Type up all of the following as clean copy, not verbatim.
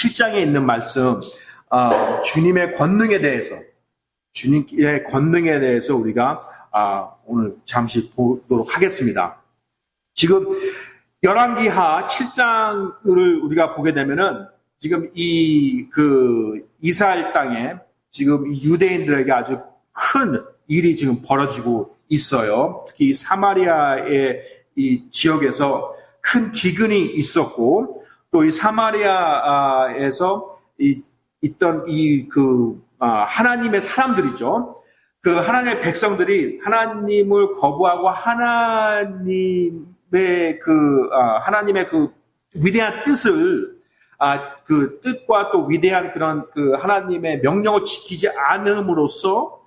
7장에 있는 말씀, 주님의 권능에 대해서 우리가 오늘 잠시 보도록 하겠습니다. 지금 열왕기하 7장을 우리가 보게 되면은 지금 이스라엘 땅에 지금 유대인들에게 아주 큰 일이 지금 벌어지고 있어요. 특히 이 사마리아의 이 지역에서 큰 기근이 있었고, 또 이 사마리아에서 있던 하나님의 사람들이죠. 그 하나님의 백성들이 하나님을 거부하고 하나님의 위대한 뜻을, 그 뜻과 또 위대한 그런 하나님의 명령을 지키지 않음으로써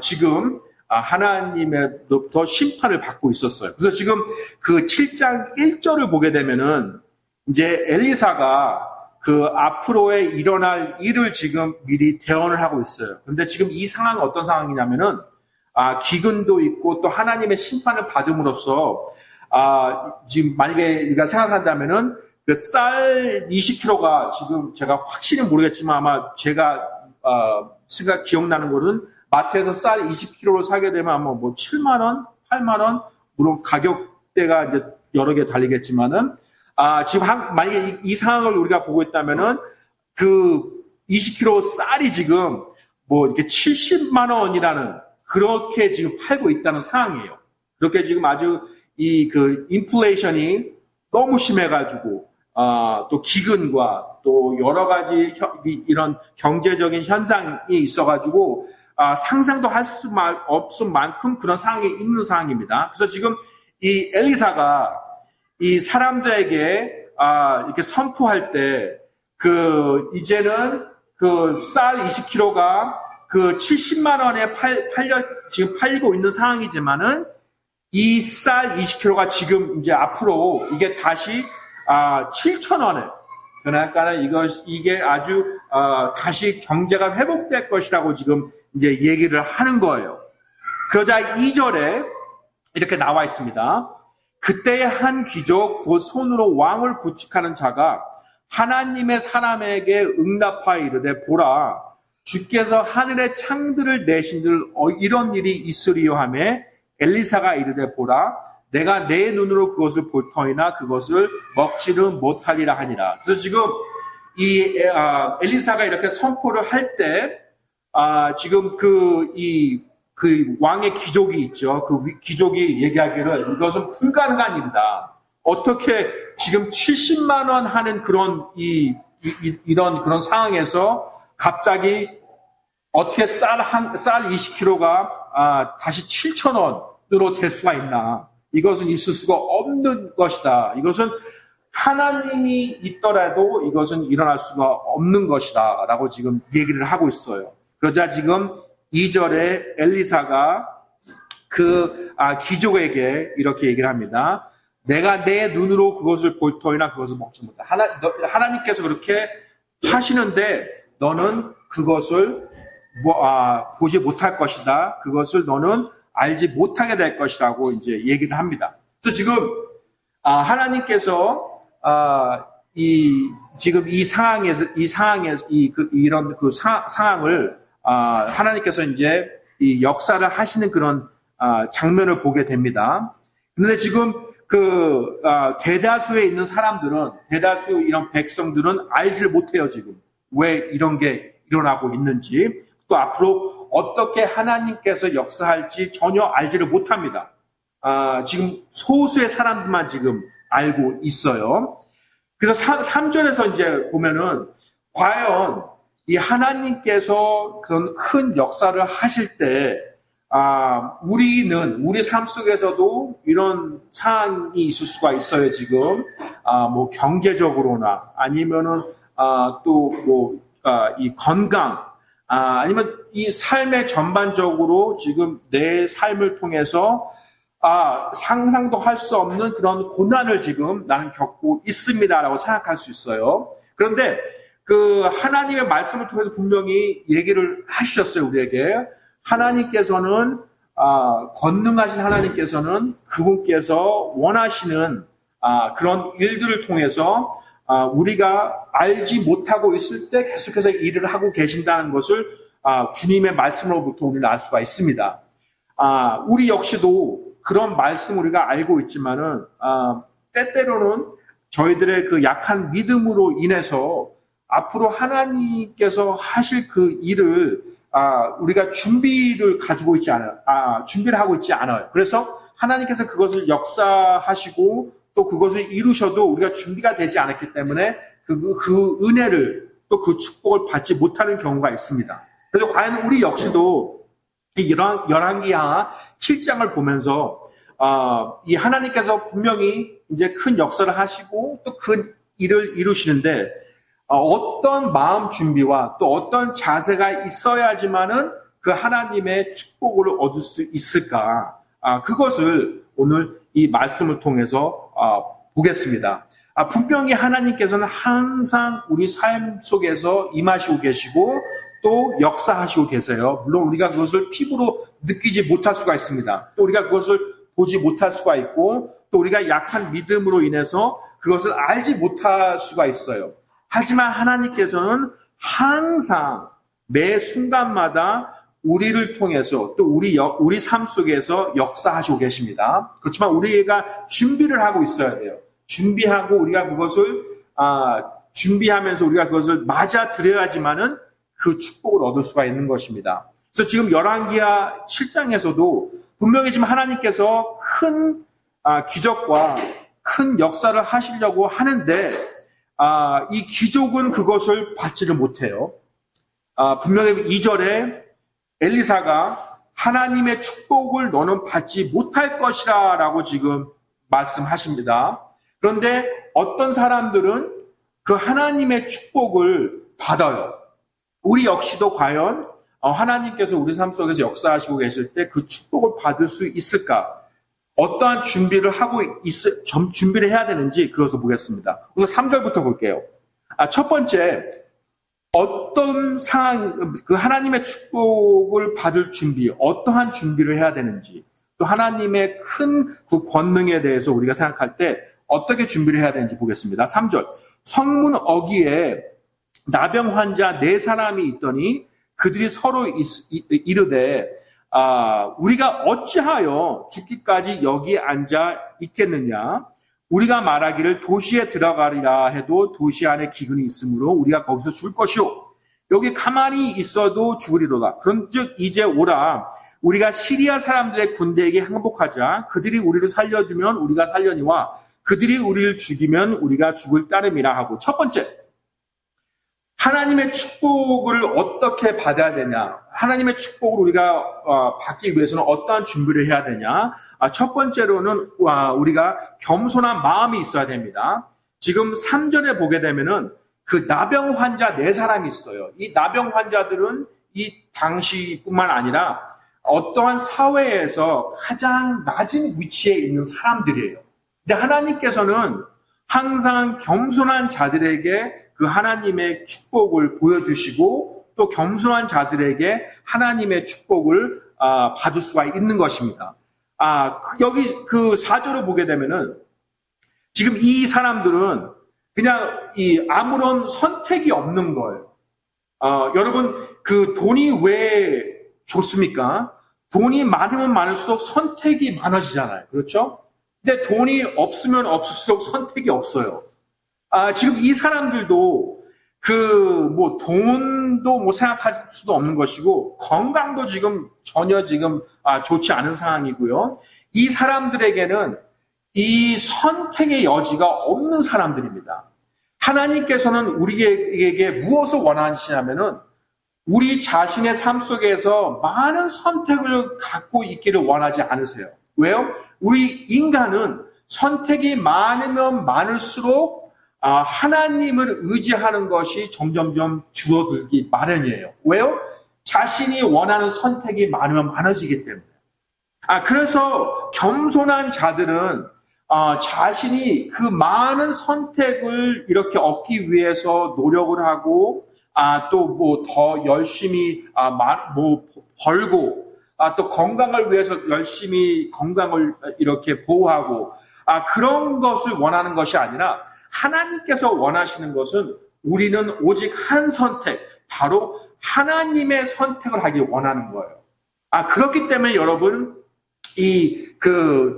지금 하나님의로부터 심판을 받고 있었어요. 그래서 지금 그 7장 1절을 보게 되면은 이제 엘리사가 그 앞으로에 일어날 일을 지금 미리 대언을 하고 있어요. 근데 지금 이 상황은 어떤 상황이냐면은 기근도 있고 또 하나님의 심판을 받음으로써 지금 만약에 우리가 생각한다면은 그 쌀 20kg가 지금 제가 확실히 모르겠지만 아마 제가 기억나는 거는 마트에서 쌀 20kg를 사게 되면 아마 뭐 7만 원, 8만 원, 물론 가격대가 이제 여러 개 달리겠지만은 지금 만약에 이 상황을 우리가 보고 있다면은 그 20kg 쌀이 지금 뭐 이렇게 70만 원이라는 그렇게 지금 팔고 있다는 상황이에요. 그렇게 지금 아주 인플레이션이 너무 심해가지고 또 기근과 또 여러 가지 이런 경제적인 현상이 있어가지고 상상도 할 수 없을 만큼 그런 상황에 있는 상황입니다. 그래서 지금 이 엘리사가 이 사람들에게 이렇게 선포할 때 이제는 쌀 20kg가 70만 원에 지금 팔리고 있는 상황이지만은 이 쌀 20kg가 지금 이제 앞으로 이게 다시 7,000원에, 그러니까 이게 아주 다시 경제가 회복될 것이라고 지금 이제 얘기를 하는 거예요. 그러자 2절에 이렇게 나와 있습니다. 그때의 한 귀족 곧 손으로 왕을 부축하는 자가 하나님의 사람에게 응답하여 이르되 보라 주께서 하늘의 창들을 내신들 이런 일이 있으리요 하며 엘리사가 이르되 보라 내가 내 눈으로 그것을 볼 터이나 그것을 먹지는 못하리라 하니라. 그래서 지금 이 엘리사가 이렇게 선포를 할 때 지금 그 왕의 귀족이 있죠. 그 귀족이 얘기하기를 이것은 불가능한 일이다. 어떻게 지금 70만 원 하는 그런 이런 그런 상황에서 갑자기 어떻게 쌀 20kg가 다시 7,000원으로 될 수가 있나? 이것은 있을 수가 없는 것이다. 이것은 하나님이 있더라도 이것은 일어날 수가 없는 것이다. 라고 지금 얘기를 하고 있어요. 그러자 지금 2절에 엘리사가 귀족에게 이렇게 얘기를 합니다. 내가 내 눈으로 그것을 볼 터이나 그것을 먹지 못한다. 하나님께서 그렇게 하시는데 너는 그것을 보지 못할 것이다. 그것을 너는 알지 못하게 될 것이라고 이제 얘기를 합니다. 그래서 지금 하나님께서 지금 이 상황에서 이런 상황을 하나님께서 이제 이 역사를 하시는 그런 장면을 보게 됩니다. 그런데 지금 대다수에 있는 사람들은 대다수 이런 백성들은 알지를 못해요. 지금 왜 이런 게 일어나고 있는지 또 앞으로 어떻게 하나님께서 역사할지 전혀 알지를 못합니다. 지금 소수의 사람들만 지금 알고 있어요. 그래서 3절에서 이제 보면은 과연 이 하나님께서 그런 큰 역사를 하실 때 우리 삶 속에서도 이런 상황이 있을 수가 있어요. 지금 뭐 경제적으로나 아니면은 이 건강 아니면 이 삶의 전반적으로 지금 내 삶을 통해서 상상도 할 수 없는 그런 고난을 지금 나는 겪고 있습니다라고 생각할 수 있어요. 그런데 하나님의 말씀을 통해서 분명히 얘기를 하셨어요, 우리에게. 하나님께서는, 권능하신 하나님께서는 그분께서 원하시는, 그런 일들을 통해서, 우리가 알지 못하고 있을 때 계속해서 일을 하고 계신다는 것을 주님의 말씀으로부터 우리는 알 수가 있습니다. 우리 역시도 그런 말씀 우리가 알고 있지만은 때때로는 저희들의 그 약한 믿음으로 인해서 앞으로 하나님께서 하실 그 일을 우리가 준비를 하고 있지 않아요. 그래서 하나님께서 그것을 역사하시고 또 그것을 이루셔도 우리가 준비가 되지 않았기 때문에 그 은혜를 또 그 축복을 받지 못하는 경우가 있습니다. 그래서 과연 우리 역시도 이런 열왕기하 7장을 보면서 이 하나님께서 분명히 이제 큰 역사를 하시고 또 큰 일을 이루시는데 어떤 마음 준비와 또 어떤 자세가 있어야지만은 그 하나님의 축복을 얻을 수 있을까? 그것을 오늘 이 말씀을 통해서 보겠습니다. 분명히 하나님께서는 항상 우리 삶 속에서 임하시고 계시고 또 역사하시고 계세요. 물론 우리가 그것을 피부로 느끼지 못할 수가 있습니다. 또 우리가 그것을 보지 못할 수가 있고 또 우리가 약한 믿음으로 인해서 그것을 알지 못할 수가 있어요. 하지만 하나님께서는 항상 매 순간마다 우리를 통해서 또 우리 삶 속에서 역사하시고 계십니다. 그렇지만 우리가 준비를 하고 있어야 돼요. 준비하고 우리가 그것을 준비하면서 우리가 그것을 맞아들여야지만은 그 축복을 얻을 수가 있는 것입니다. 그래서 지금 열왕기하 7장에서도 분명히 지금 하나님께서 큰 기적과 큰 역사를 하시려고 하는데 이 귀족은 그것을 받지를 못해요. 분명히 2절에 엘리사가 하나님의 축복을 너는 받지 못할 것이라 라고 지금 말씀하십니다. 그런데 어떤 사람들은 그 하나님의 축복을 받아요. 우리 역시도 과연 하나님께서 우리 삶 속에서 역사하시고 계실 때 그 축복을 받을 수 있을까? 어떠한 준비를 준비를 해야 되는지 그것을 보겠습니다. 우선 3절부터 볼게요. 첫 번째, 어떤 그 하나님의 축복을 받을 준비, 어떠한 준비를 해야 되는지, 또 하나님의 큰 그 권능에 대해서 우리가 생각할 때 어떻게 준비를 해야 되는지 보겠습니다. 3절, 성문 어귀에 나병 환자 4사람이 있더니 그들이 서로 이르되 우리가 어찌하여 죽기까지 여기 앉아 있겠느냐? 우리가 말하기를 도시에 들어가리라 해도 도시 안에 기근이 있으므로 우리가 거기서 죽을 것이요. 여기 가만히 있어도 죽으리로다. 그런즉 이제 오라. 우리가 시리아 사람들의 군대에게 항복하자. 그들이 우리를 살려주면 우리가 살려니와 그들이 우리를 죽이면 우리가 죽을 따름이라 하고. 첫 번째, 하나님의 축복을 어떻게 받아야 되냐? 하나님의 축복을 우리가 받기 위해서는 어떠한 준비를 해야 되냐? 첫 번째로는 우리가 겸손한 마음이 있어야 됩니다. 지금 3절에 보게 되면은 그 나병 환자 4사람이 있어요. 이 나병 환자들은 이 당시뿐만 아니라 어떠한 사회에서 가장 낮은 위치에 있는 사람들이에요. 근데 하나님께서는 항상 겸손한 자들에게 그 하나님의 축복을 보여주시고 또 겸손한 자들에게 하나님의 축복을 받을 수가 있는 것입니다. 여기 그 4절을 보게 되면은 지금 이 사람들은 그냥 아무런 선택이 없는 거예요. 여러분, 그 돈이 왜 좋습니까? 돈이 많으면 많을수록 선택이 많아지잖아요. 그렇죠? 근데 돈이 없으면 없을수록 선택이 없어요. 지금 이 사람들도 돈도 생각할 수도 없는 것이고, 건강도 전혀 좋지 않은 상황이고요. 이 사람들에게는 이 선택의 여지가 없는 사람들입니다. 하나님께서는 우리에게 무엇을 원하시냐면은, 우리 자신의 삶 속에서 많은 선택을 갖고 있기를 원하지 않으세요. 왜요? 우리 인간은 선택이 많으면 많을수록 하나님을 의지하는 것이 점점점 줄어들기 마련이에요. 왜요? 자신이 원하는 선택이 많으면 많아지기 때문에. 그래서 겸손한 자들은 자신이 그 많은 선택을 이렇게 얻기 위해서 노력을 하고 또 더 열심히 벌고 또 건강을 위해서 열심히 건강을 이렇게 보호하고 그런 것을 원하는 것이 아니라 하나님께서 원하시는 것은 우리는 오직 한 선택, 바로 하나님의 선택을 하길 원하는 거예요. 그렇기 때문에 여러분,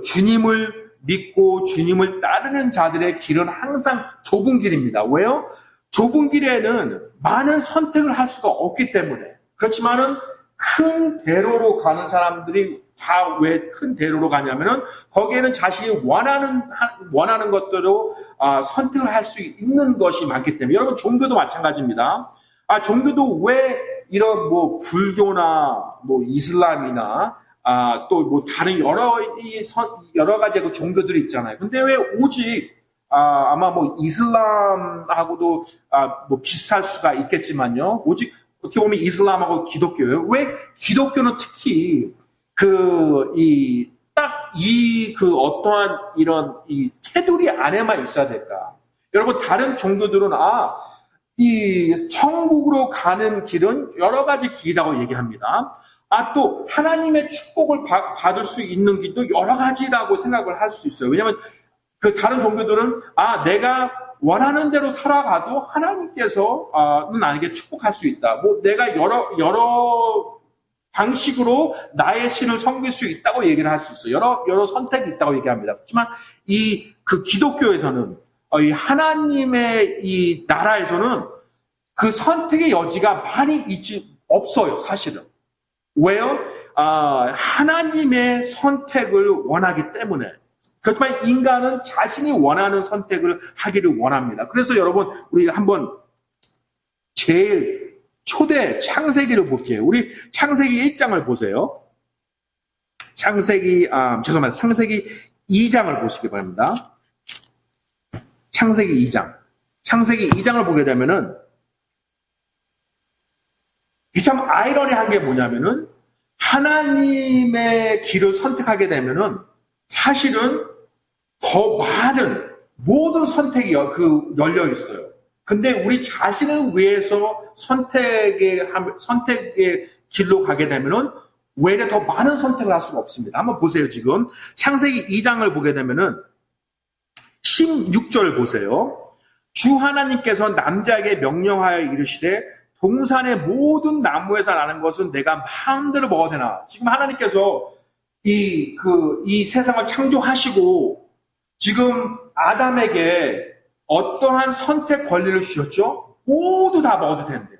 주님을 믿고 주님을 따르는 자들의 길은 항상 좁은 길입니다. 왜요? 좁은 길에는 많은 선택을 할 수가 없기 때문에. 그렇지만은 큰 대로로 가는 사람들이 다 왜 큰 대로로 가냐면은 거기에는 자신이 원하는 것대로 선택을 할 수 있는 것이 많기 때문에. 여러분, 종교도 마찬가지입니다. 종교도 왜 이런 불교나 이슬람이나 또 다른 여러 가지 그 종교들이 있잖아요. 근데 왜 오직 아마 이슬람하고도 비슷할 수가 있겠지만요. 오직 어떻게 보면 이슬람하고 기독교예요. 왜 기독교는 특히 어떠한 이런 테두리 안에만 있어야 될까? 여러분, 다른 종교들은 이 천국으로 가는 길은 여러 가지 길이라고 얘기합니다. 또 하나님의 축복을 받을 수 있는 길도 여러 가지라고 생각을 할 수 있어요. 왜냐하면 다른 종교들은 내가 원하는 대로 살아가도 하나님께서는 나에게 축복할 수 있다. 내가 여러 방식으로 나의 신을 섬길 수 있다고 얘기를 할 수 있어요. 여러 선택이 있다고 얘기합니다. 그렇지만 기독교에서는 이 하나님의 이 나라에서는 그 선택의 여지가 많이 없어요, 사실은. 왜요? 하나님의 선택을 원하기 때문에. 그렇지만 인간은 자신이 원하는 선택을 하기를 원합니다. 그래서 여러분, 우리 한번 제일 초대 창세기를 볼게요. 우리 창세기 1장을 보세요. 창세기 2장을 보시기 바랍니다. 창세기 2장. 창세기 2장을 보게 되면은, 이 참 아이러니한 게 뭐냐면은, 하나님의 길을 선택하게 되면은, 사실은 더 많은 모든 선택이 열려 있어요. 근데 우리 자신을 위해서 선택의 길로 가게 되면은, 왜 더 많은 선택을 할 수가 없습니다. 한번 보세요, 지금. 창세기 2장을 보게 되면은, 16절 보세요. 주 하나님께서 남자에게 명령하여 이르시되 동산의 모든 나무에서 나는 것은 내가 마음대로 먹어도 되나. 지금 하나님께서 이 세상을 창조하시고 지금 아담에게 어떠한 선택 권리를 주셨죠? 모두 다 먹어도 된대요.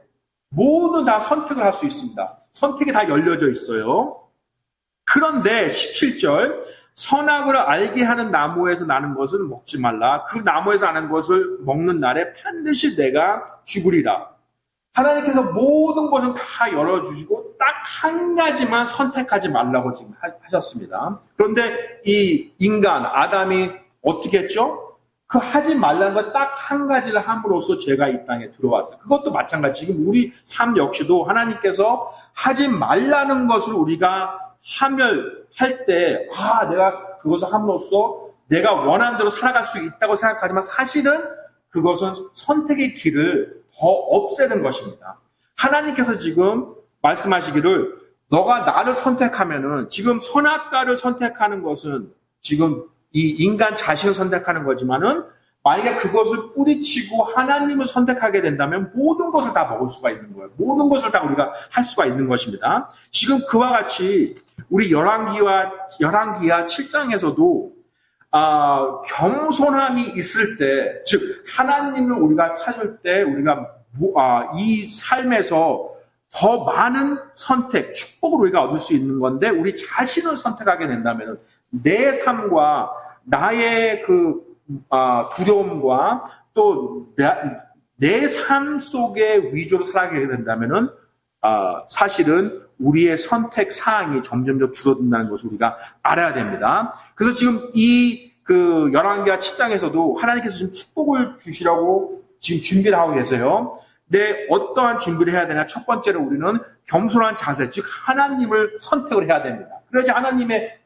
모두 다 선택을 할 수 있습니다. 선택이 다 열려져 있어요. 그런데 17절 선악을 알게 하는 나무에서 나는 것을 먹지 말라. 그 나무에서 나는 것을 먹는 날에 반드시 내가 죽으리라. 하나님께서 모든 것은 다 열어주시고 딱 한 가지만 선택하지 말라고 지금 하셨습니다. 그런데 이 인간 아담이 어떻게 했죠? 그 하지 말라는 것 딱 한 가지를 함으로써 죄가 이 땅에 들어왔어요. 그것도 마찬가지. 지금 우리 삶 역시도 하나님께서 하지 말라는 것을 우리가 할 때, 내가 그것을 함으로써 내가 원하는 대로 살아갈 수 있다고 생각하지만 사실은 그것은 선택의 길을 더 없애는 것입니다. 하나님께서 지금 말씀하시기를 너가 나를 선택하면은 지금 선악과를 선택하는 것은 지금 이 인간 자신을 선택하는 거지만은 만약에 그것을 뿌리치고 하나님을 선택하게 된다면 모든 것을 다 먹을 수가 있는 거예요. 모든 것을 다 우리가 할 수가 있는 것입니다. 지금 그와 같이 우리 열왕기하 7장에서도 겸손함이 있을 때, 즉 하나님을 우리가 찾을 때 우리가 이 삶에서 더 많은 선택, 축복을 우리가 얻을 수 있는 건데 우리 자신을 선택하게 된다면 내 삶과 나의 두려움과 또 내 삶 속에 위주로 살아가게 된다면은 사실은 우리의 선택 사항이 점점 줄어든다는 것을 우리가 알아야 됩니다. 그래서 지금 열왕기하 7장에서도 하나님께서 지금 축복을 주시라고 지금 준비를 하고 계세요. 근데 어떠한 준비를 해야 되냐? 첫 번째로 우리는 겸손한 자세, 즉 하나님을 선택을 해야 됩니다. 그래야지 하나님의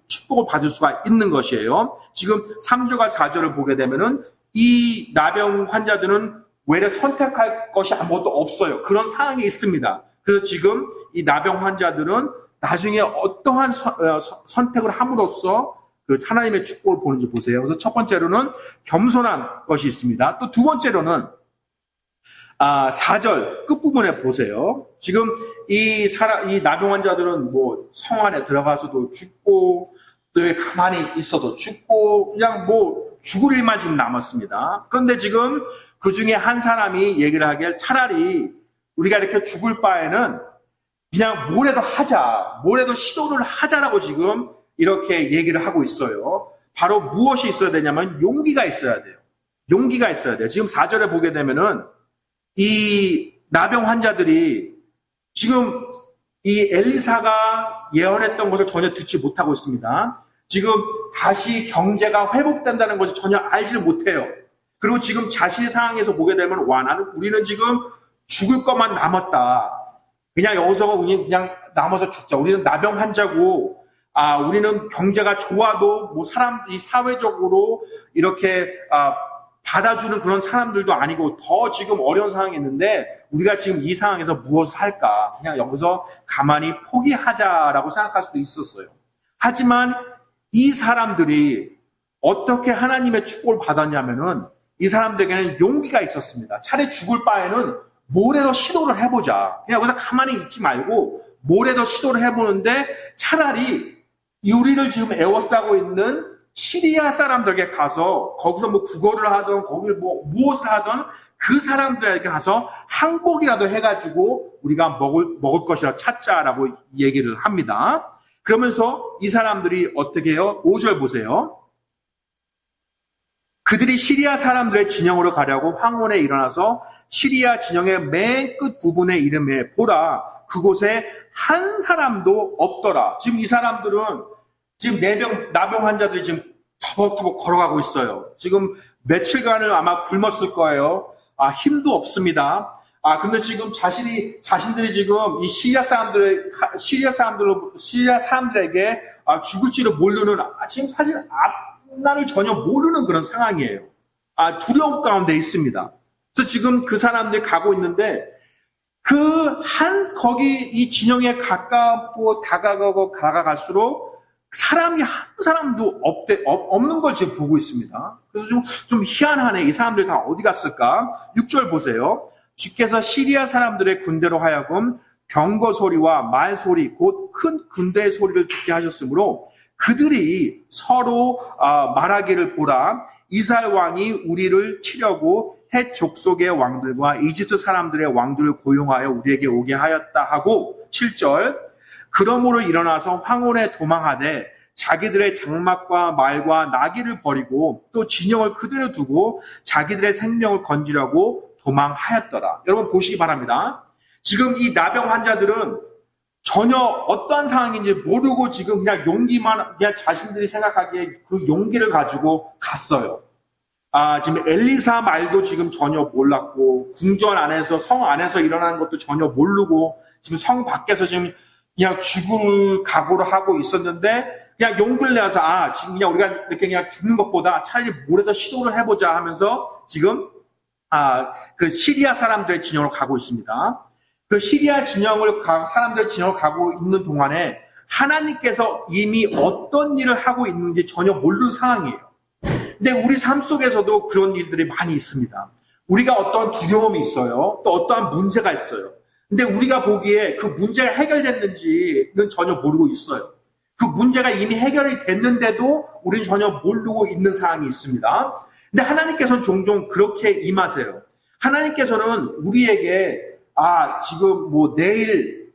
축복을 받을 수가 있는 것이에요. 지금 3절과 4절을 보게 되면은 이 나병 환자들은 외래 선택할 것이 아무것도 없어요. 그런 상황이 있습니다. 그래서 지금 이 나병 환자들은 나중에 어떠한 선택을 함으로써 그 하나님의 축복을 보는지 보세요. 그래서 첫 번째로는 겸손한 것이 있습니다. 또 두 번째로는 4절 끝부분에 보세요. 지금 이 나병 환자들은 뭐 성 안에 들어가서도 죽고, 또 가만히 있어도 죽고, 그냥 뭐 죽을 일만 지금 남았습니다. 그런데 지금 그 중에 한 사람이 얘기를 하길, 차라리 우리가 이렇게 죽을 바에는 그냥 뭐라도 하자, 뭐라도 시도를 하자라고 지금 이렇게 얘기를 하고 있어요. 바로 무엇이 있어야 되냐면 용기가 있어야 돼요. 용기가 있어야 돼요. 지금 4절에 보게 되면은 이 나병 환자들이 지금 이 엘리사가 예언했던 것을 전혀 듣지 못하고 있습니다. 지금 다시 경제가 회복된다는 것을 전혀 알지 못해요. 그리고 지금 자신의 상황에서 보게 되면 우리는 지금 죽을 것만 남았다. 그냥 여기서 그냥 남아서 죽자. 우리는 나병 환자고, 우리는 경제가 좋아도 뭐 사람들이 사회적으로 이렇게 받아주는 그런 사람들도 아니고 더 지금 어려운 상황이 있는데 우리가 지금 이 상황에서 무엇을 할까? 그냥 여기서 가만히 포기하자라고 생각할 수도 있었어요. 하지만 이 사람들이 어떻게 하나님의 축복을 받았냐면은 이 사람들에게는 용기가 있었습니다. 차라리 죽을 바에는 뭐라도 시도를 해보자. 그냥 여기서 가만히 있지 말고 뭐라도 시도를 해보는데 차라리 우리를 지금 에워싸고 있는 시리아 사람들에게 가서 거기서 뭐 구걸을 하든 거길 뭐 무엇을 하든 그 사람들에게 가서 항복이라도 해가지고 우리가 먹을 것이라 찾자라고 얘기를 합니다. 그러면서 이 사람들이 어떻게 해요? 5절 보세요. 그들이 시리아 사람들의 진영으로 가려고 황혼에 일어나서 시리아 진영의 맨 끝 부분에 이름에 보라 그곳에 한 사람도 없더라. 지금 이 사람들은 지금 나병 환자들이 지금 터벅터벅 걸어가고 있어요. 지금 며칠간을 아마 굶었을 거예요. 힘도 없습니다. 근데 지금 자신들이 지금 이 시리아 사람들에게 죽을지를 모르는, 지금 사실 앞날을 전혀 모르는 그런 상황이에요. 두려움 가운데 있습니다. 그래서 지금 그 사람들이 가고 있는데, 거기 이 진영에 가깝고 다가갈수록 사람이 한 사람도 없는 걸 지금 보고 있습니다. 그래서 좀 희한하네. 이 사람들 다 어디 갔을까? 6절 보세요. 주께서 시리아 사람들의 군대로 하여금 병거 소리와 말 소리, 곧 큰 군대의 소리를 듣게 하셨으므로 그들이 서로 말하기를 보라. 이스라엘 왕이 우리를 치려고 헷 족속의 왕들과 이집트 사람들의 왕들을 고용하여 우리에게 오게 하였다 하고 7절 그러므로 일어나서 황혼에 도망하되 자기들의 장막과 말과 나귀를 버리고 또 진영을 그대로 두고 자기들의 생명을 건지려고 도망하였더라. 여러분 보시기 바랍니다. 지금 이 나병 환자들은 전혀 어떠한 상황인지 모르고 지금 그냥 그냥 자신들이 생각하기에 그 용기를 가지고 갔어요. 지금 엘리사 말도 지금 전혀 몰랐고 궁전 안에서 성 안에서 일어나는 것도 전혀 모르고 지금 성 밖에서 지금 그냥 죽을 각오를 하고 있었는데 그냥 용기를 내서 지금 그냥 우리가 이렇게 그냥 죽는 것보다 차라리 뭐라도 시도를 해보자 하면서 지금 그 시리아 사람들의 진영으로 가고 있습니다. 그 시리아 사람들의 진영으로 가고 있는 동안에 하나님께서 이미 어떤 일을 하고 있는지 전혀 모르는 상황이에요. 근데 우리 삶 속에서도 그런 일들이 많이 있습니다. 우리가 어떠한 두려움이 있어요. 또 어떠한 문제가 있어요. 근데 우리가 보기에 그 문제가 해결됐는지는 전혀 모르고 있어요. 그 문제가 이미 해결이 됐는데도 우리는 전혀 모르고 있는 상황이 있습니다. 근데 하나님께서는 종종 그렇게 임하세요. 하나님께서는 우리에게 지금 뭐 내일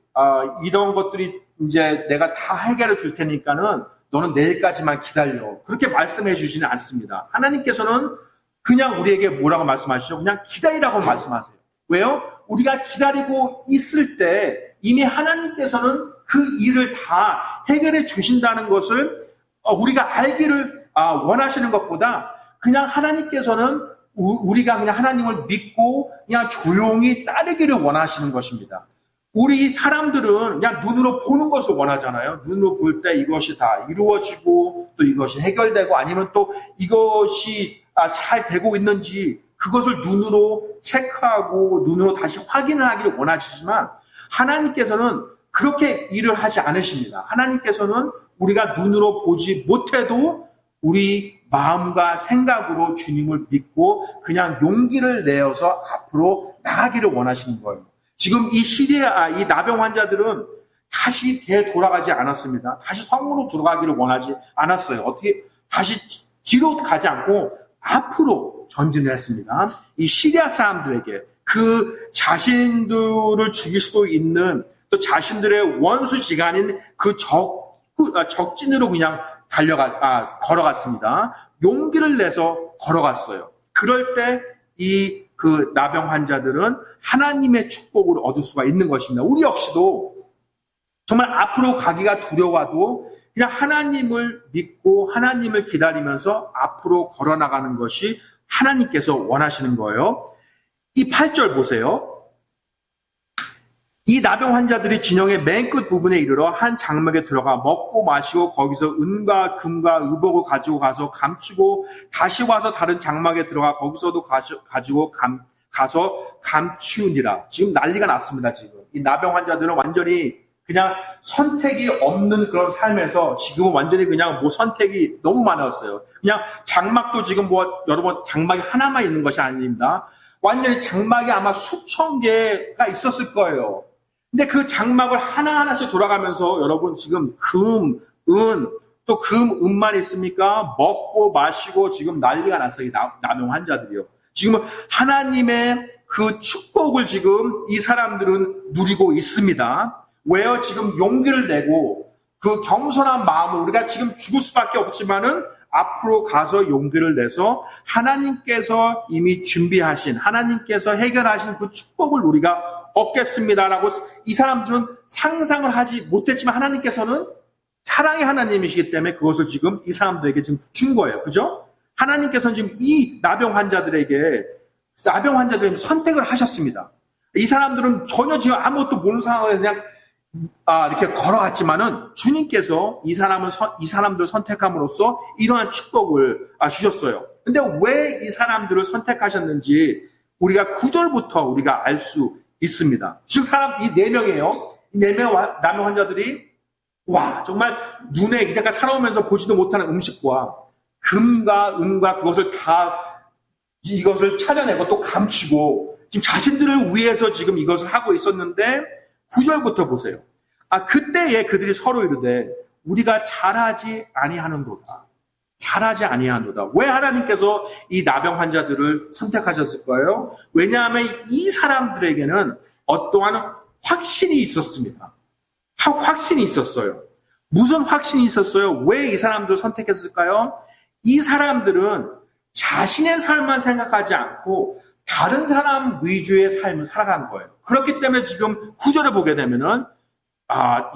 이런 것들이 이제 내가 다 해결해 줄 테니까는 너는 내일까지만 기다려. 그렇게 말씀해 주지는 않습니다. 하나님께서는 그냥 우리에게 뭐라고 말씀하시죠? 그냥 기다리라고 말씀하세요. 왜요? 우리가 기다리고 있을 때 이미 하나님께서는 그 일을 다 해결해 주신다는 것을 우리가 알기를 원하시는 것보다 그냥 하나님께서는 우리가 그냥 하나님을 믿고 그냥 조용히 따르기를 원하시는 것입니다. 우리 사람들은 그냥 눈으로 보는 것을 원하잖아요. 눈으로 볼 때 이것이 다 이루어지고 또 이것이 해결되고 아니면 또 이것이 잘 되고 있는지 그것을 눈으로 체크하고 눈으로 다시 확인을 하기를 원하시지만 하나님께서는 그렇게 일을 하지 않으십니다. 하나님께서는 우리가 눈으로 보지 못해도 우리 마음과 생각으로 주님을 믿고 그냥 용기를 내어서 앞으로 나가기를 원하시는 거예요. 지금 이 나병 환자들은 다시 되돌아가지 않았습니다. 다시 성으로 들어가기를 원하지 않았어요. 어떻게 다시 뒤로 가지 않고 앞으로 전진을 했습니다. 이 시리아 사람들에게 그 자신들을 죽일 수도 있는 또 자신들의 원수지간인 그 적진으로 그냥 걸어갔습니다. 용기를 내서 걸어갔어요. 그럴 때 그 나병 환자들은 하나님의 축복을 얻을 수가 있는 것입니다. 우리 역시도 정말 앞으로 가기가 두려워도 그냥 하나님을 믿고 하나님을 기다리면서 앞으로 걸어나가는 것이 하나님께서 원하시는 거예요. 이 8절 보세요. 이 나병 환자들이 진영의 맨 끝 부분에 이르러 한 장막에 들어가 먹고 마시고 거기서 은과 금과 의복을 가지고 가서 감추고 다시 와서 다른 장막에 들어가 거기서도 가지고 가서 감추니라. 지금 난리가 났습니다. 지금 이 나병 환자들은 완전히 그냥 선택이 없는 그런 삶에서 지금은 완전히 그냥 선택이 너무 많았어요. 그냥 장막도 지금 여러분 장막이 하나만 있는 것이 아닙니다. 완전히 장막이 아마 수천 개가 있었을 거예요. 근데 그 장막을 하나하나씩 돌아가면서 여러분 지금 금, 은, 또 은만 있습니까? 먹고 마시고 지금 난리가 났어요. 이 나병 환자들이요. 지금 하나님의 그 축복을 지금 이 사람들은 누리고 있습니다. 왜요? 지금 용기를 내고 그 겸손한 마음을 우리가 지금 죽을 수밖에 없지만은 앞으로 가서 용기를 내서 하나님께서 이미 준비하신 하나님께서 해결하신 그 축복을 우리가 얻겠습니다라고 이 사람들은 상상을 하지 못했지만 하나님께서는 사랑의 하나님이시기 때문에 그것을 지금 이 사람들에게 지금 준 거예요. 그죠? 하나님께서는 지금 이 나병 환자들에게 선택을 하셨습니다. 이 사람들은 전혀 지금 아무것도 모르는 상황에서 그냥 이렇게 걸어갔지만은 주님께서 이 사람들을 선택함으로써 이러한 축복을 주셨어요. 근데 왜 이 사람들을 선택하셨는지 우리가 9절부터 우리가 알 수 있습니다. 지금 이 4명이에요. 이 4명의 나병 환자들이 정말 눈에 이제까 살아오면서 보지도 못하는 음식과 금과 은과 이것을 찾아내고 또 감추고 지금 자신들을 위해서 지금 이것을 하고 있었는데 9절부터 보세요. 그때에 그들이 서로 이르되 우리가 잘하지 아니하는도다. 잘하지 아니하는도다. 왜 하나님께서 이 나병 환자들을 선택하셨을까요? 왜냐하면 이 사람들에게는 어떠한 확신이 있었습니다. 확신이 있었어요. 무슨 확신이 있었어요? 왜 이 사람들을 선택했을까요? 이 사람들은 자신의 삶만 생각하지 않고 다른 사람 위주의 삶을 살아간 거예요. 그렇기 때문에 지금 9절을 보게 되면은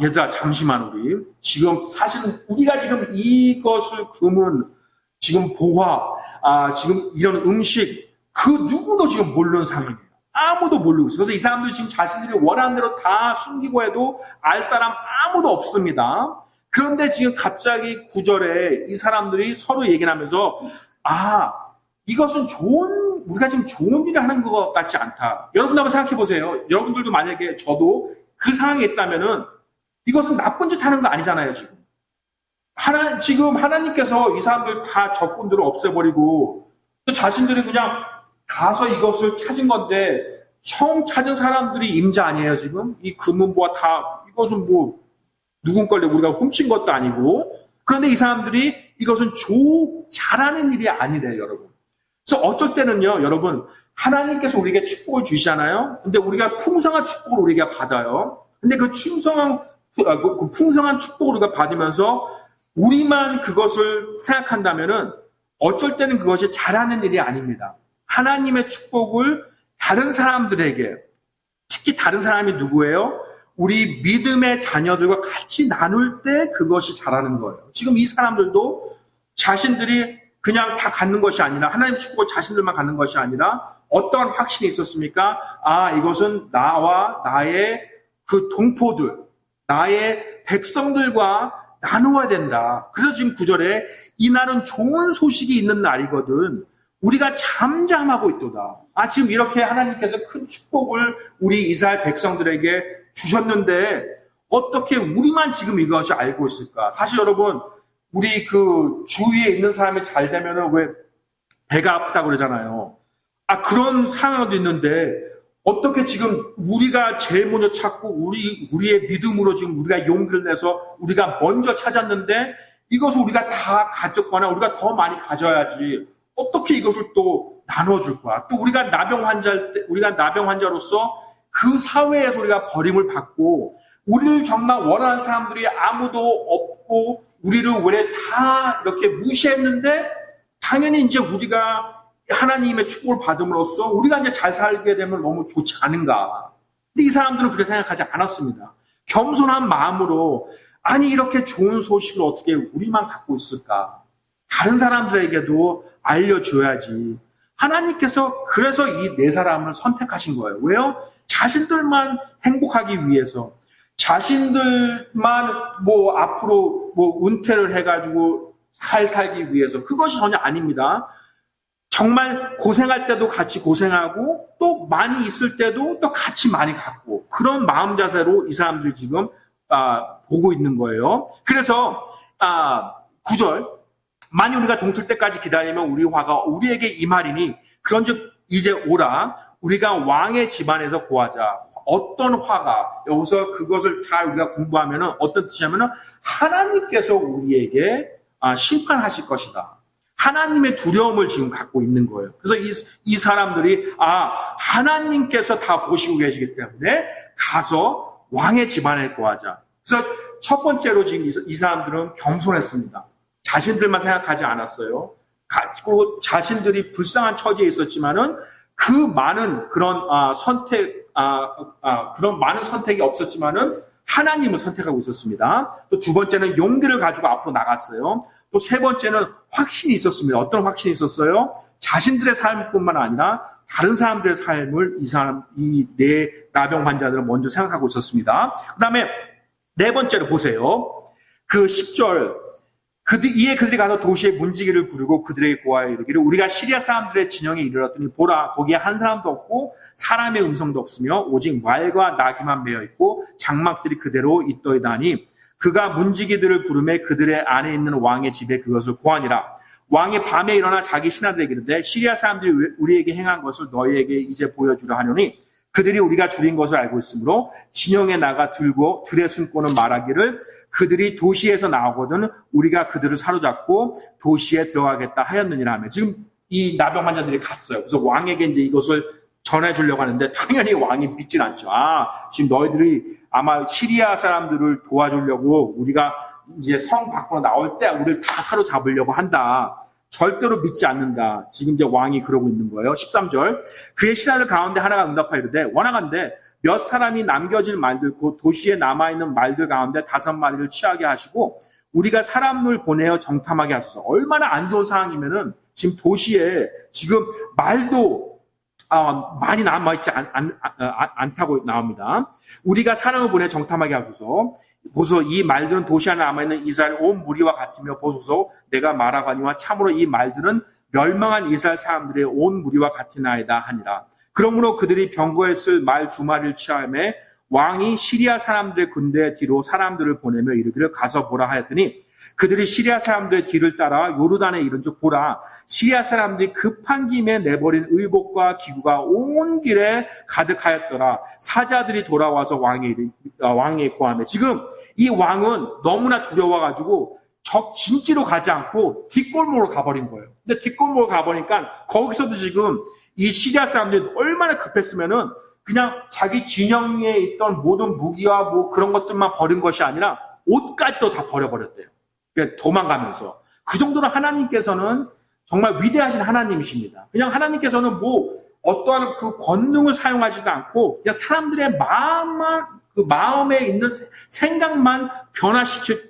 얘들아 잠시만 우리 지금 사실은 우리가 지금 이것을 금은 지금 지금 이런 음식 그 누구도 지금 모르는 상황입니다. 아무도 모르고 있어요. 그래서 이 사람들이 지금 자신들이 원하는 대로 다 숨기고 해도 알 사람 아무도 없습니다. 그런데 지금 갑자기 9절에 이 사람들이 서로 얘기를 하면서 이것은 우리가 지금 좋은 일을 하는 것 같지 않다. 여러분 한번 생각해 보세요. 여러분들도 만약에 저도 그 상황에 있다면은 이것은 나쁜 짓 하는 거 아니잖아요, 지금. 지금 하나님께서 이 사람들 다 적군들을 없애버리고 또 자신들이 그냥 가서 이것을 찾은 건데 처음 찾은 사람들이 임자 아니에요, 지금? 이 금은보와 이것은 누군 걸려 우리가 훔친 것도 아니고 그런데 이 사람들이 이것은 잘하는 일이 아니래요, 여러분. 그래서 어쩔 때는요, 여러분, 하나님께서 우리에게 축복을 주시잖아요. 근데 우리가 풍성한 축복을 우리가 받아요. 근데 그 풍성한 축복을 우리가 받으면서 우리만 그것을 생각한다면은 어쩔 때는 그것이 잘하는 일이 아닙니다. 하나님의 축복을 다른 사람들에게, 특히 다른 사람이 누구예요? 우리 믿음의 자녀들과 같이 나눌 때 그것이 잘하는 거예요. 지금 이 사람들도 자신들이 그냥 다 갖는 것이 아니라 하나님의 축복을 자신들만 갖는 것이 아니라 어떠한 확신이 있었습니까? 이것은 나와 나의 그 동포들, 나의 백성들과 나누어야 된다. 그래서 지금 9절에 이날은 좋은 소식이 있는 날이거든. 우리가 잠잠하고 있도다. 지금 이렇게 하나님께서 큰 축복을 우리 이스라엘 백성들에게 주셨는데 어떻게 우리만 지금 이것이 알고 있을까? 사실 여러분, 우리 그 주위에 있는 사람이 잘 되면은 왜 배가 아프다고 그러잖아요. 그런 상황도 있는데, 어떻게 지금 우리가 제일 먼저 찾고, 우리의 믿음으로 지금 우리가 용기를 내서 우리가 먼저 찾았는데, 이것을 우리가 다 가졌거나 우리가 더 많이 가져야지, 어떻게 이것을 또 나눠줄 거야? 또 우리가 나병 환자로서 그 사회에서 우리가 버림을 받고, 우리를 정말 원하는 사람들이 아무도 없고, 우리를 왜 다 이렇게 무시했는데, 당연히 이제 우리가 하나님의 축복을 받음으로써 우리가 이제 잘 살게 되면 너무 좋지 않은가. 근데 이 사람들은 그렇게 생각하지 않았습니다. 겸손한 마음으로, 아니, 이렇게 좋은 소식을 어떻게 우리만 갖고 있을까? 다른 사람들에게도 알려줘야지. 하나님께서 그래서 이 네 사람을 선택하신 거예요. 왜요? 자신들만 행복하기 위해서. 자신들만 앞으로 은퇴를 해가지고 잘 살기 위해서. 그것이 전혀 아닙니다. 정말 고생할 때도 같이 고생하고 또 많이 있을 때도 또 같이 많이 갖고 그런 마음 자세로 이 사람들이 지금 보고 있는 거예요. 그래서 9절 만일 우리가 동틀 때까지 기다리면 우리 화가 우리에게 임하리니 그런즉 이제 오라 우리가 왕의 집안에서 구하자. 어떤 화가 여기서 그것을 잘 우리가 공부하면은 어떤 뜻이냐면은 하나님께서 우리에게 심판하실 것이다. 하나님의 두려움을 지금 갖고 있는 거예요. 그래서 이 사람들이 하나님께서 다 보시고 계시기 때문에 가서 왕의 집안에 구하자. 그래서 첫 번째로 지금 이 사람들은 겸손했습니다. 자신들만 생각하지 않았어요. 그리고 자신들이 불쌍한 처지에 있었지만은 그 많은 그런 그런 많은 선택이 없었지만은 하나님을 선택하고 있었습니다. 또 두 번째는 용기를 가지고 앞으로 나갔어요. 또 세 번째는 확신이 있었습니다. 어떤 확신이 있었어요? 자신들의 삶뿐만 아니라 다른 사람들의 삶을 이 네 나병 환자들은 먼저 생각하고 있었습니다. 그 다음에 네 번째로 보세요. 그 10절. 이에 그들이 가서 도시의 문지기를 부르고 그들에게 고하여 이르기를 우리가 시리아 사람들의 진영에 이르렀더니 보라 거기에 한 사람도 없고 사람의 음성도 없으며 오직 말과 나귀만 매여 있고 장막들이 그대로 있더이다 하니 그가 문지기들을 부르매 그들의 안에 있는 왕의 집에 그것을 고하니라. 왕이 밤에 일어나 자기 신하들에게 이르되 시리아 사람들이 우리에게 행한 것을 너희에게 이제 보여주려 하노니 그들이 우리가 줄인 것을 알고 있으므로 진영에 나가 들고 들에 숨고는 말하기를 그들이 도시에서 나오거든 우리가 그들을 사로잡고 도시에 들어가겠다 하였느니라 하며 지금 이 나병 환자들이 갔어요. 그래서 왕에게 이제 이것을 전해주려고 하는데 당연히 왕이 믿진 않죠. 지금 너희들이 아마 시리아 사람들을 도와주려고 우리가 이제 성 밖으로 나올 때 우리를 다 사로잡으려고 한다. 절대로 믿지 않는다. 지금 이제 왕이 그러고 있는 거예요. 13절. 그의 신하들 가운데 하나가 응답하여 이르되 원하건대 몇 사람이 남겨질 말들 곧 도시에 남아있는 말들 가운데 5마리를 취하게 하시고 우리가 사람을 보내어 정탐하게 하소서. 얼마나 안 좋은 상황이면은 지금 도시에 지금 말도 많이 남아있지 않다고 나옵니다. 우리가 사람을 보내 정탐하게 하소서. 보소서 이 말들은 도시 안에 남아있는 이스라엘 온 무리와 같으며 보소서 내가 말하거니와 참으로 이 말들은 멸망한 이스라엘 사람들의 온 무리와 같으나이다 하니라. 그러므로 그들이 병거에 쓸 말 2마리를 취하매 왕이 시리아 사람들의 군대 뒤로 사람들을 보내며 이르기를 가서 보라 하였더니 그들이 시리아 사람들의 뒤를 따라 요르단에 이른즉 보라 시리아 사람들이 급한 김에 내버린 의복과 기구가 온 길에 가득하였더라. 사자들이 돌아와서 왕에게 고하며 지금 이 왕은 너무나 두려워가지고 진지로 가지 않고 뒷골목으로 가버린 거예요. 근데 뒷골목으로 가버리니까 거기서도 지금 이 시리아 사람들이 얼마나 급했으면은 그냥 자기 진영에 있던 모든 무기와 그런 것들만 버린 것이 아니라 옷까지도 다 버려버렸대요. 도망가면서. 그 정도로 하나님께서는 정말 위대하신 하나님이십니다. 그냥 하나님께서는 어떠한 그 권능을 사용하지도 않고 그냥 사람들의 마음에 있는 생각만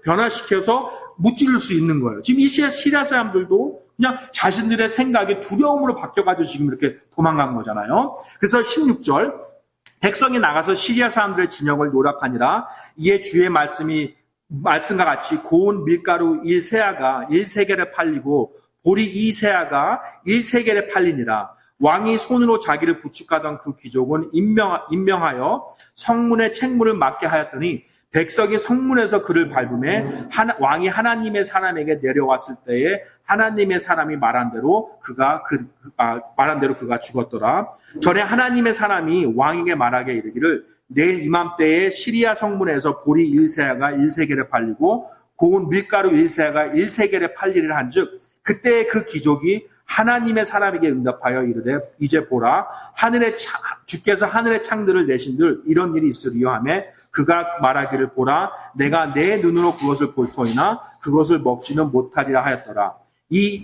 변화시켜서 무찌를 수 있는 거예요. 지금 이 시리아 사람들도 그냥 자신들의 생각이 두려움으로 바뀌어가지고 지금 이렇게 도망간 거잖아요. 그래서 16절 백성이 나가서 시리아 사람들의 진영을 노략하니라. 이에 주의 말씀과 같이 고운 밀가루 1세아가 1세겔에 팔리고 보리 2세아가 1세겔에 팔리니라. 왕이 손으로 자기를 부축하던 그 귀족은 임명하여 성문에 책무를 맡게 하였더니 백성이 성문에서 그를 밟음에 왕이 하나님의 사람에게 내려왔을 때에 하나님의 사람이 말한 대로 그가 죽었더라. 전에 하나님의 사람이 왕에게 말하게 이르기를 내일 이맘때에 시리아 성문에서 보리 1세아가 1세겔에 팔리고 고운 밀가루 1세아가 1세겔에 팔리를 한즉 그때 그 기족이 하나님의 사람에게 응답하여 이르되 이제 보라 주께서 하늘의 창들을 내신들 이런 일이 있으리요 하며 그가 말하기를 보라 내가 내 눈으로 그것을 볼 터이나 그것을 먹지는 못하리라 하였더라.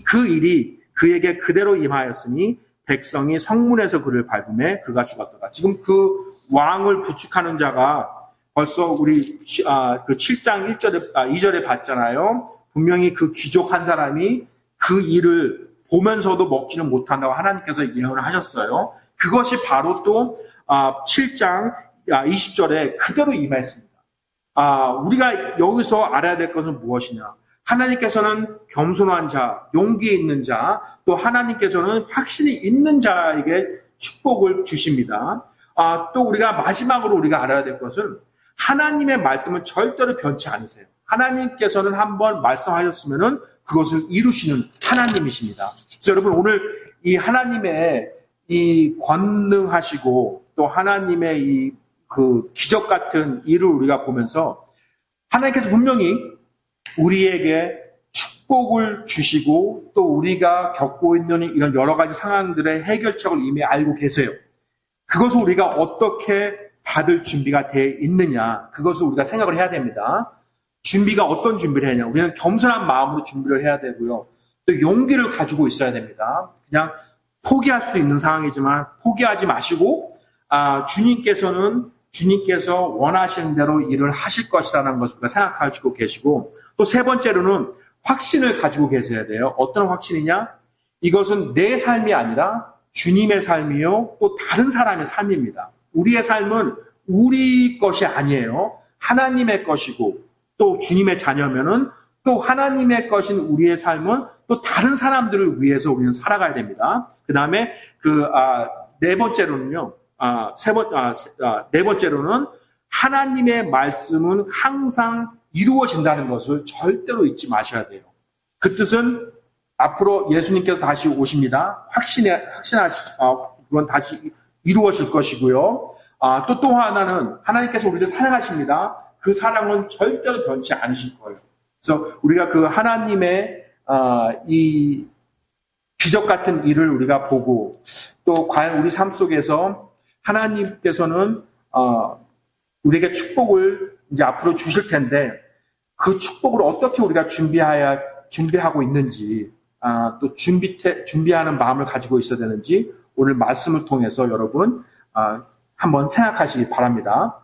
그 일이 그에게 그대로 임하였으니 백성이 성문에서 그를 밟음에 그가 죽었더라. 지금 그 왕을 부축하는 자가 벌써 우리 그 7장 2절에 봤잖아요. 분명히 그 귀족 한 사람이 그 일을 보면서도 먹지는 못한다고 하나님께서 예언을 하셨어요. 그것이 바로 또 7장 20절에 그대로 임했습니다. 우리가 여기서 알아야 될 것은 무엇이냐? 하나님께서는 겸손한 자, 용기 있는 자, 또 하나님께서는 확신이 있는 자에게 축복을 주십니다. 또 우리가 마지막으로 우리가 알아야 될 것은 하나님의 말씀은 절대로 변치 않으세요. 하나님께서는 한번 말씀하셨으면은 그것을 이루시는 하나님이십니다. 그래서 여러분 오늘 이 하나님의 이 권능하시고 또 하나님의 이 그 기적 같은 일을 우리가 보면서 하나님께서 분명히 우리에게 축복을 주시고 또 우리가 겪고 있는 이런 여러 가지 상황들의 해결책을 이미 알고 계세요. 그것을 우리가 어떻게 받을 준비가 되어 있느냐, 그것을 우리가 생각을 해야 됩니다. 준비가 어떤 준비를 해야 하냐? 우리는 겸손한 마음으로 준비를 해야 되고요. 또 용기를 가지고 있어야 됩니다. 그냥 포기할 수도 있는 상황이지만 포기하지 마시고 주님께서 원하시는 대로 일을 하실 것이라는 것을 우리가 생각하시고 계시고 또 세 번째로는 확신을 가지고 계셔야 돼요. 어떤 확신이냐? 이것은 내 삶이 아니라 주님의 삶이요 또 다른 사람의 삶입니다. 우리의 삶은 우리 것이 아니에요. 하나님의 것이고 또 주님의 자녀면은 또 하나님의 것인 우리의 삶은 또 다른 사람들을 위해서 우리는 살아가야 됩니다. 그 다음에 네 번째로는요. 네 번째로는 하나님의 말씀은 항상 이루어진다는 것을 절대로 잊지 마셔야 돼요. 그 뜻은 앞으로 예수님께서 다시 오십니다. 그건 다시 이루어질 것이고요. 또 하나는 하나님께서 우리를 사랑하십니다. 그 사랑은 절대로 변치 않으실 거예요. 그래서 우리가 그 하나님의 이 기적 같은 일을 우리가 보고 또 과연 우리 삶 속에서 하나님께서는 우리에게 축복을 이제 앞으로 주실 텐데 그 축복을 어떻게 우리가 준비하고 있는지 또 준비하는 마음을 가지고 있어야 되는지 오늘 말씀을 통해서 여러분 한번 생각하시기 바랍니다.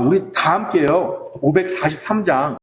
우리 다 함께요 543장